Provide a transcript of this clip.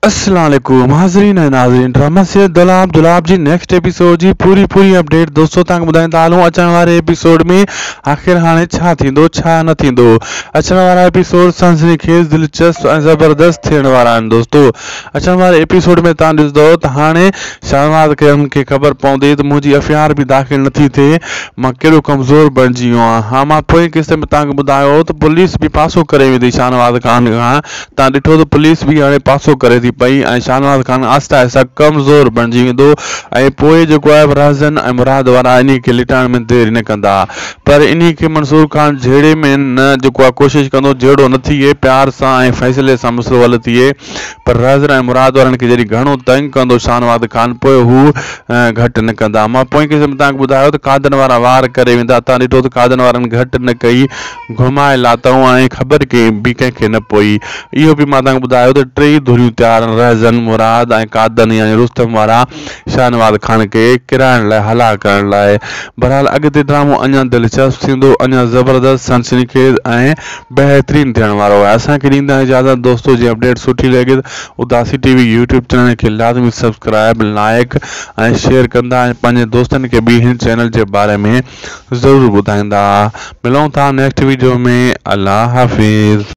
अस्सलाम वालेकुम हाज़रीन ऐं नाज़रीन ड्रामा से दुलाब जी नेक्स्ट एपिसोड जी पूरी अपडेट दोस्तों तक ॿुधाईंदा हलूं। अचण वारे एपिसोड में आख़िर हाणे छा थींदो छा न थींदो। अचण वारा एपिसोड सनसनीखेज़ दिलचस्प ऐं ज़बरदस्त थियण वारा आहिनि। दोस्तों अचण वारे एपिसोड में तव्हां ॾिसंदव त हाणे शहनाज़ खे ख़बर पवंदी त मुंहिंजी एफआईआर बि दाख़िल नथी थिए, मां कहिड़ो कमज़ोर बणिजी वियो आहियां। हाँ, मां पोइ किस्से में तव्हांखे ॿुधायो त पुलिस बि पासो करे वेंदी शहनाज़ ख़ान खां। तव्हां ॾिठो त पुलिस बि हाणे पासो करे थी पई ऐं शहनाज़ ख़ान आहिस्ता आहिस्ता कमज़ोर बणिजी वेंदो ऐं पोइ जेको आहे राज़न ऐं मुराद वारा इन खे लिटाइण में देरि न कंदा, पर इन खे मंसूर ख़ान जहिड़े में न जेको आहे कोशिशि कंदो जहिड़ो न थिए प्यार सां ऐं फ़ैसिले सां मसइलो हल थिए। पर राज़न ऐं मुराद वारनि खे जॾहिं घणो तंग कंदो शहनाज़ ख़ान पोइ हू घटि न कंदा। मां पोइ किस्म में तव्हांखे ॿुधायो त कादन वारा वार करे वेंदा। तव्हां ॾिठो त कादन वारनि घटि न कई, घुमाए लाथऊं ऐं ख़बर कंहिंखे न पई। इहो बि मां तव्हांखे ॿुधायो त टे धुरियूं तयारु आहिनि, राज़न मुराद ऐं कादन यानी रुस्तम वारा शहनाज़ ख़ान के किराइण लाइ हलाक करण लाइ। बहरहाल अॻिते ड्रामो अञा दिलचस्प थींदो, अञा ज़बरदस्त सनसनीखेज़ ऐं बहितरीन थियण वारो आहे। असांखे ॾींदा इजाज़त दोस्तों। जी अपडेट सुठी लॻे उदासी टीवी यूट्यूब चैनल खे लाज़मी सब्सक्राइब लाइक ऐं शेयर कंदा ऐं पंहिंजे दोस्तनि खे बि हिन चैनल जे बारे में ज़रूरु ॿुधाईंदा। मिलूं था नेक्स्ट वीडियो में। अल्लाह हाफ़िज़।